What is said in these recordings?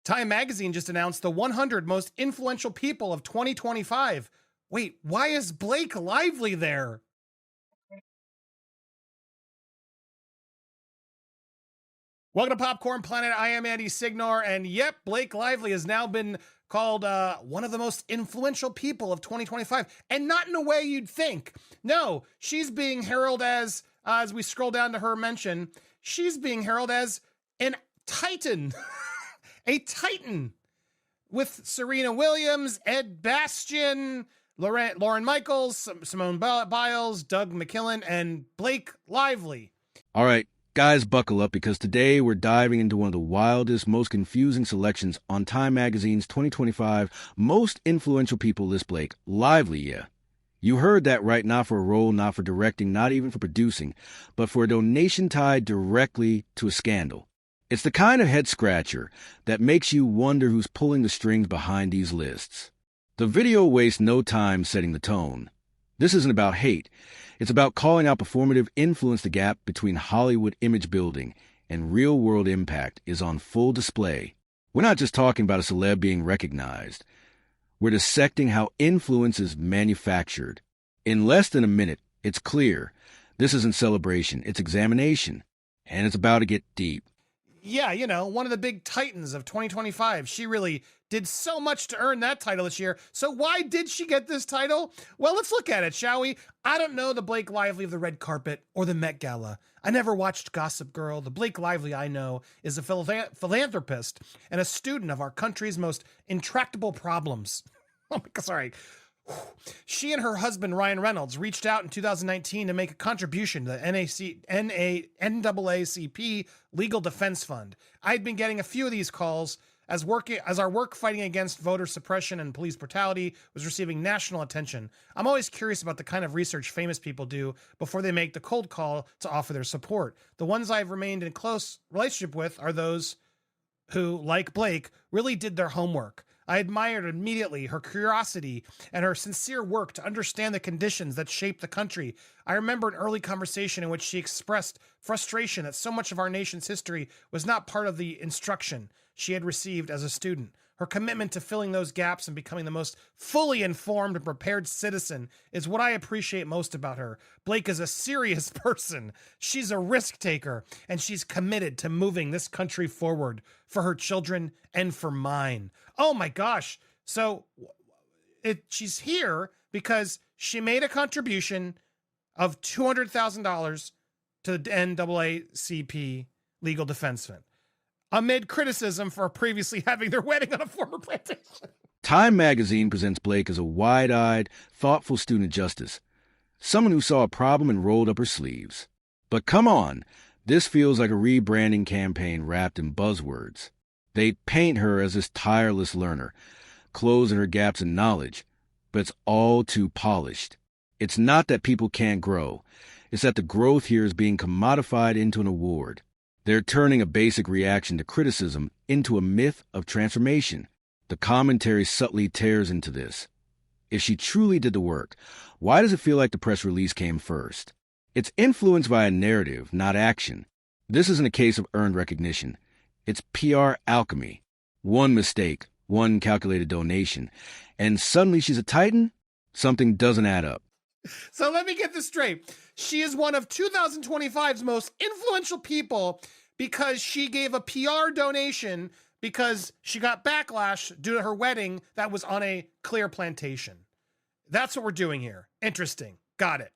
Time magazine just announced the 100 most influential people of 2025. Wait, why is Blake Lively there? Welcome to Popcorn Planet. I am Andy Signor, and yep, Blake Lively has now been called one of the most influential people of 2025, and not in a way you'd think. No, she's being heralded as we scroll down to her mention, she's being heralded as an titan, a titan, with Serena Williams, Ed Bastian, Lauren Michaels, Simone Biles, Doug McKillen, and Blake Lively. All right, guys, buckle up because today we're diving into one of the wildest, most confusing selections on Time Magazine's 2025 Most Influential People list. Blake Lively, yeah. You heard that right, not for a role, not for directing, not even for producing, but for a donation tied directly to a scandal. It's the kind of head-scratcher that makes you wonder who's pulling the strings behind these lists. The video wastes no time setting the tone. This isn't about hate. It's about calling out performative influence. The gap between Hollywood image building and real-world impact is on full display. We're not just talking about a celeb being recognized. We're dissecting how influence is manufactured. In less than a minute, it's clear. This isn't celebration, it's examination. And it's about to get deep. Yeah, you know, one of the big titans of 2025. She really did so much to earn that title this year. So why did she get this title? Well, let's look at it, shall we? I don't know the Blake Lively of the red carpet or the Met Gala. I never watched Gossip Girl. The Blake Lively I know is a philanthropist and a student of our country's most intractable problems. Oh my God, sorry. She and her husband, Ryan Reynolds, reached out in 2019 to make a contribution to the NAACP Legal Defense Fund. I'd been getting a few of these calls as our work fighting against voter suppression and police brutality was receiving national attention. I'm always curious about the kind of research famous people do before they make the cold call to offer their support. The ones I've remained in close relationship with are those who, like Blake, really did their homework. I admired immediately her curiosity and her sincere work to understand the conditions that shape the country. I remember an early conversation in which she expressed frustration that so much of our nation's history was not part of the instruction she had received as a student. Her commitment to filling those gaps and becoming the most fully informed and prepared citizen is what I appreciate most about her. Blake is a serious person. She's a risk taker, and she's committed to moving this country forward for her children and for mine. Oh my gosh. So she's here because she made a contribution of $200,000 to the NAACP Legal Defense Fund, amid criticism for previously having their wedding on a former plantation. Time magazine presents Blake as a wide-eyed, thoughtful student of justice, someone who saw a problem and rolled up her sleeves. But come on, this feels like a rebranding campaign wrapped in buzzwords. They paint her as this tireless learner, closing her gaps in knowledge, but it's all too polished. It's not that people can't grow. It's that the growth here is being commodified into an award. They're turning a basic reaction to criticism into a myth of transformation. The commentary subtly tears into this. If she truly did the work, why does it feel like the press release came first? It's influenced by a narrative, not action. This isn't a case of earned recognition. It's PR alchemy. One mistake, one calculated donation, and suddenly she's a titan? Something doesn't add up. So let me get this straight. She is one of 2025's most influential people because she gave a PR donation because she got backlash due to her wedding that was on a clear plantation. That's what we're doing here. Interesting. Got it.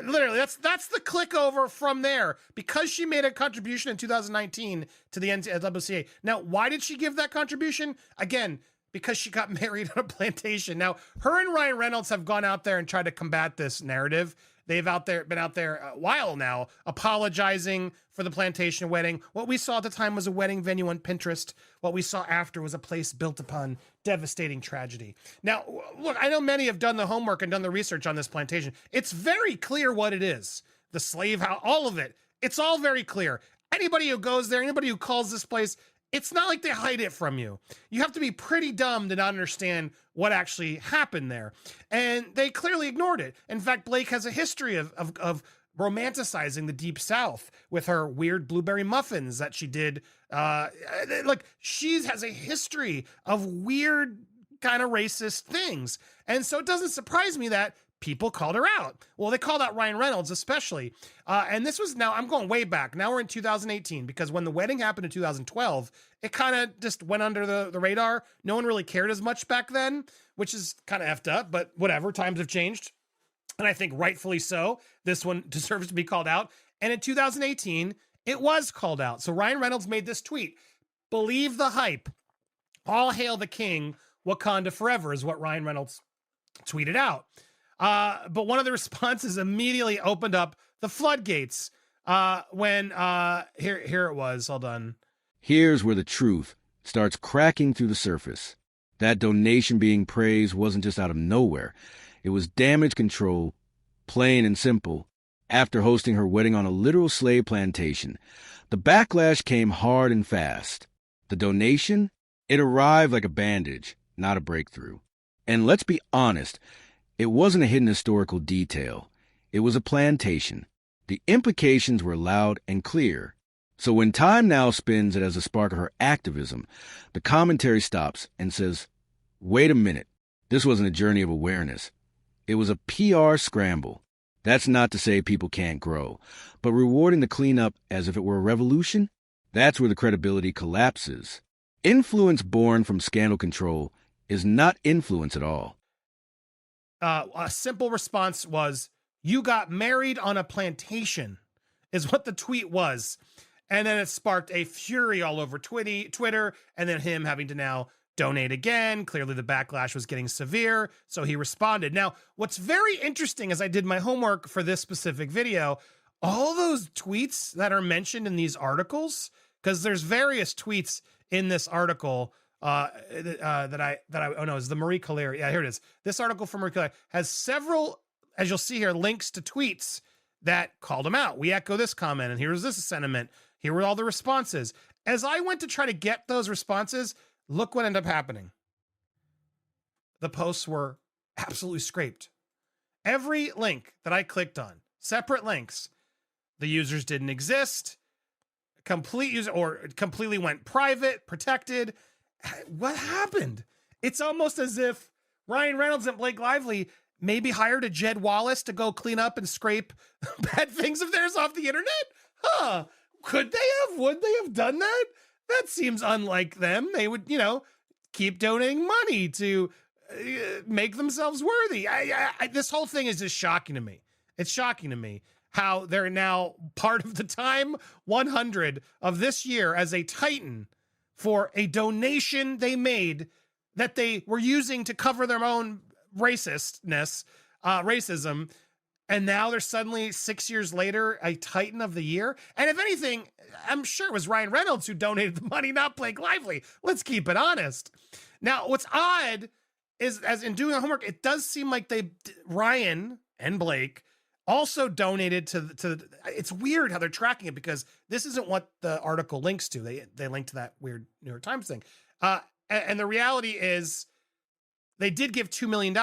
Literally, that's the click over from there, because she made a contribution in 2019 to the NAACP. Now, why did she give that contribution? Again, because she got married on a plantation. Now, her and Ryan Reynolds have gone out there and tried to combat this narrative. They've been out there a while now, apologizing for the plantation wedding. What we saw at the time was a wedding venue on Pinterest. What we saw after was a place built upon devastating tragedy. Now, look, I know many have done the homework and done the research on this plantation. It's very clear what it is. The slave house, all of it. It's all very clear. Anybody who goes there, anybody who calls this place, it's not like they hide it from you. You have to be pretty dumb to not understand what actually happened there. And they clearly ignored it. In fact, Blake has a history of romanticizing the Deep South with her weird blueberry muffins that she did. Like, she has a history of weird kind of racist things. And so it doesn't surprise me that people called her out. Well, they called out Ryan Reynolds especially. And this was, now I'm going way back. Now we're in 2018, because when the wedding happened in 2012, it kind of just went under the radar. No one really cared as much back then, which is kind of effed up, but whatever, times have changed. And I think rightfully so. This one deserves to be called out. And in 2018, it was called out. So Ryan Reynolds made this tweet: "Believe the hype. All hail the king. Wakanda forever," is what Ryan Reynolds tweeted out. But one of the responses immediately opened up the floodgates when here it was. Hold on. Here's where the truth starts cracking through the surface. That donation being praised wasn't just out of nowhere. It was damage control, plain and simple. After hosting her wedding on a literal slave plantation, the backlash came hard and fast. The donation, it arrived like a bandage, not a breakthrough. And let's be honest, it wasn't a hidden historical detail. It was a plantation. The implications were loud and clear. So when Time now spins it as a spark of her activism, the commentary stops and says, wait a minute, this wasn't a journey of awareness. It was a PR scramble. That's not to say people can't grow, but rewarding the cleanup as if it were a revolution, that's where the credibility collapses. Influence born from scandal control is not influence at all. A simple response was, "You got married on a plantation," is what the tweet was. And then it sparked a fury all over Twitter, and then him having to now donate again. Clearly the backlash was getting severe, so he responded. Now, what's very interesting as I did my homework for this specific video, all those tweets that are mentioned in these articles, because there's various tweets in this article it's the Marie Claire. Yeah, here it is. This article from Marie Claire has several, as you'll see here, links to tweets that called him out. We echo this comment, and here's this sentiment. Here were all the responses. As I went to try to get those responses, look what ended up happening. The posts were absolutely scraped. Every link that I clicked on, separate links, the users didn't exist, completely went private, protected. What happened? It's almost as if Ryan Reynolds and Blake Lively maybe hired a Jed Wallace to go clean up and scrape bad things of theirs off the internet? Huh. Would they have done that? That seems unlike them. They would, keep donating money to make themselves worthy. This whole thing is just shocking to me. It's shocking to me how they're now part of the Time 100 of this year as a titan for a donation they made that they were using to cover their own racism. And now they're suddenly 6 years later, a Titan of the Year. And if anything, I'm sure it was Ryan Reynolds who donated the money, not Blake Lively. Let's keep it honest. Now, what's odd is, as in doing the homework, it does seem like Ryan and Blake also donated to it's weird how they're tracking it, because this isn't what the article links to. They link to that weird New York Times thing. And the reality is they did give $2 million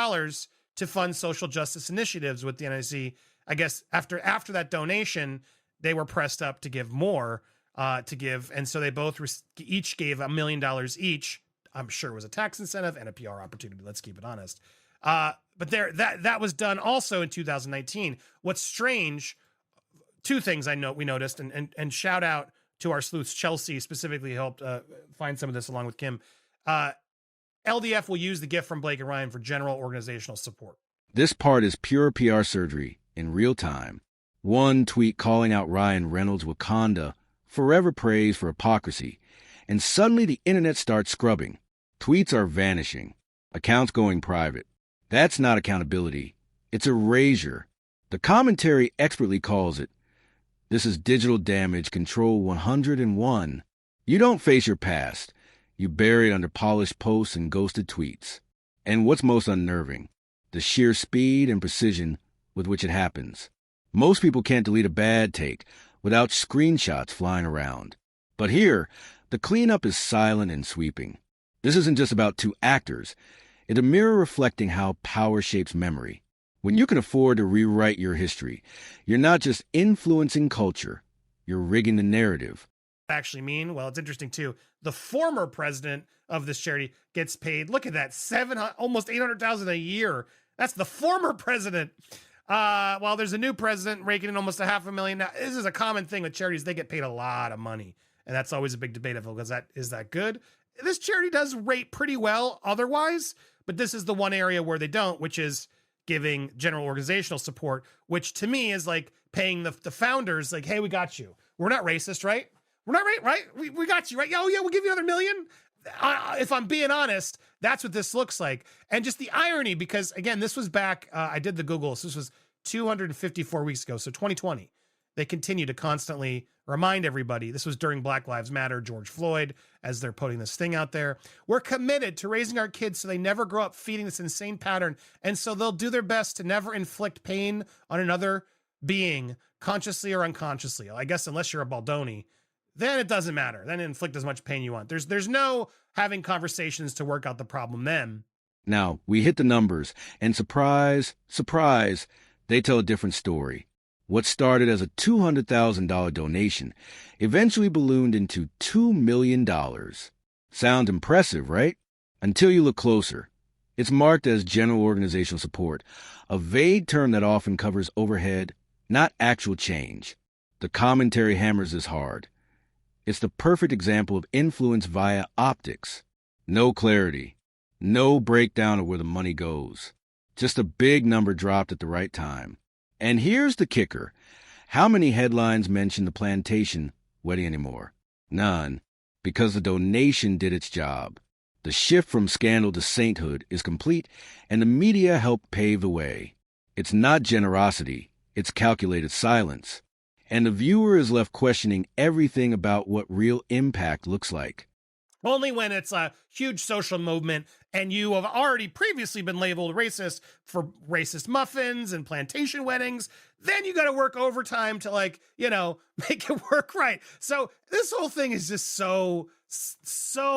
to fund social justice initiatives with the NIC. I guess after that donation, they were pressed up to give more to give. And so they both each gave $1 million each. I'm sure it was a tax incentive and a PR opportunity. Let's keep it honest. But that was done also in 2019. What's strange, two things we noticed, and shout out to our sleuths. Chelsea specifically helped find some of this along with Kim. LDF will use the gift from Blake and Ryan for general organizational support. This part is pure PR surgery in real time. One tweet calling out Ryan Reynolds' Wakanda, forever praised for hypocrisy, and suddenly the internet starts scrubbing. Tweets are vanishing, accounts going private. That's not accountability. It's erasure. The commentary expertly calls it, this is digital damage control 101. You don't face your past. You bury it under polished posts and ghosted tweets. And what's most unnerving? The sheer speed and precision with which it happens. Most people can't delete a bad take without screenshots flying around. But here, the cleanup is silent and sweeping. This isn't just about two actors. It's a mirror reflecting how power shapes memory. When you can afford to rewrite your history, you're not just influencing culture, you're rigging the narrative. Actually mean? Well, it's interesting too. The former president of this charity gets paid. Look at that, almost 800,000 a year. That's the former president. While there's a new president raking in almost $500,000. Now, this is a common thing with charities. They get paid a lot of money, and that's always a big debate of is that good? This charity does rate pretty well otherwise, but this is the one area where they don't, which is giving general organizational support, which to me is like paying the founders, like, hey, we got you. We're not racist, right? We're not right? We got you, right? Oh, yeah, we'll give you another $1 million. If I'm being honest, that's what this looks like. And just the irony, because again, this was back, I did the Google, so this was 254 weeks ago, so 2020. They continue to constantly remind everybody, this was during Black Lives Matter, George Floyd, as they're putting this thing out there. We're committed to raising our kids so they never grow up feeding this insane pattern, and so they'll do their best to never inflict pain on another being, consciously or unconsciously. I guess unless you're a Baldoni, then it doesn't matter. Then inflict as much pain you want. There's no having conversations to work out the problem then. Now, we hit the numbers, and surprise, surprise, they tell a different story. What started as a $200,000 donation eventually ballooned into $2 million. Sound impressive, right? Until you look closer. It's marked as general organizational support, a vague term that often covers overhead, not actual change. The commentary hammers this hard. It's the perfect example of influence via optics. No clarity. No breakdown of where the money goes. Just a big number dropped at the right time. And here's the kicker. How many headlines mention the plantation wedding anymore? None. Because the donation did its job. The shift from scandal to sainthood is complete, and the media helped pave the way. It's not generosity. It's calculated silence. And the viewer is left questioning everything about what real impact looks like. Only when it's a huge social movement and you have already previously been labeled racist for racist muffins and plantation weddings, then you got to work overtime to make it work right. So this whole thing is just so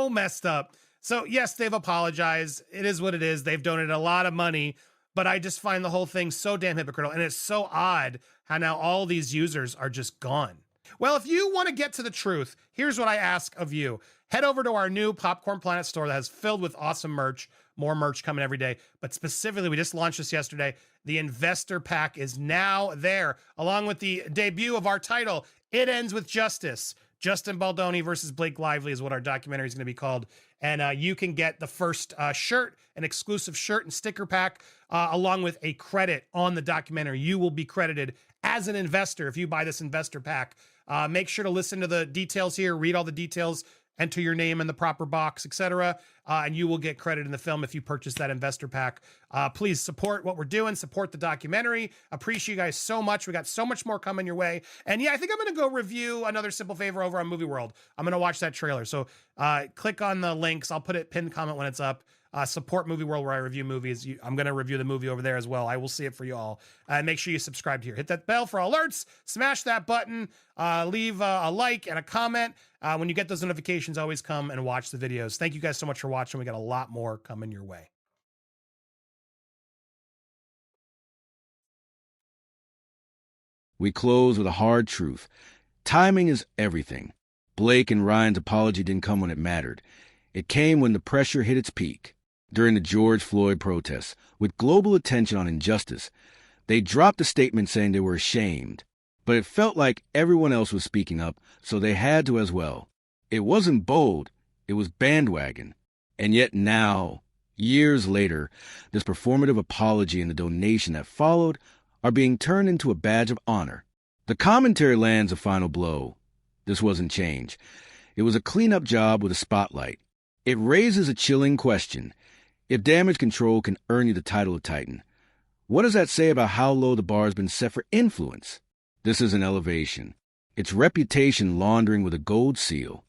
messed up. So yes, they've apologized. It is what it is. They've donated a lot of money, but I just find the whole thing so damn hypocritical. And it's so odd how now all these users are just gone. Well, if you want to get to the truth, here's what I ask of you. Head over to our new Popcorn Planet store that has filled with awesome merch, more merch coming every day. But specifically, we just launched this yesterday. The Investor Pack is now there, along with the debut of our title, It Ends with Justice. Justin Baldoni versus Blake Lively is what our documentary is going to be called. And you can get the first shirt, an exclusive shirt and sticker pack, along with a credit on the documentary. You will be credited as an investor if you buy this investor pack. Make sure to listen to the details here, read all the details, enter your name in the proper box, etc. And you will get credit in the film if you purchase that investor pack. Please support what we're doing, support the documentary. Appreciate you guys so much. We got so much more coming your way. And yeah, I think I'm going to go review Another Simple Favor over on Movie World. I'm going to watch that trailer. So click on the links. I'll put it pinned comment when it's up. Support Movie World where I review movies. I'm going to review the movie over there as well. I will see it for you all. Make sure you subscribe here. Hit that bell for alerts. Smash that button. Leave a like and a comment. When you get those notifications, always come and watch the videos. Thank you guys so much for watching. We got a lot more coming your way. We close with a hard truth. Timing is everything. Blake and Ryan's apology didn't come when it mattered. It came when the pressure hit its peak. During the George Floyd protests, with global attention on injustice, they dropped a statement saying they were ashamed. But it felt like everyone else was speaking up, so they had to as well. It wasn't bold, it was bandwagon. And yet now, years later, this performative apology and the donation that followed are being turned into a badge of honor. The commentary lands a final blow. This wasn't change. It was a cleanup job with a spotlight. It raises a chilling question. If damage control can earn you the title of Titan, what does that say about how low the bar has been set for influence? This is an elevation. It's reputation laundering with a gold seal.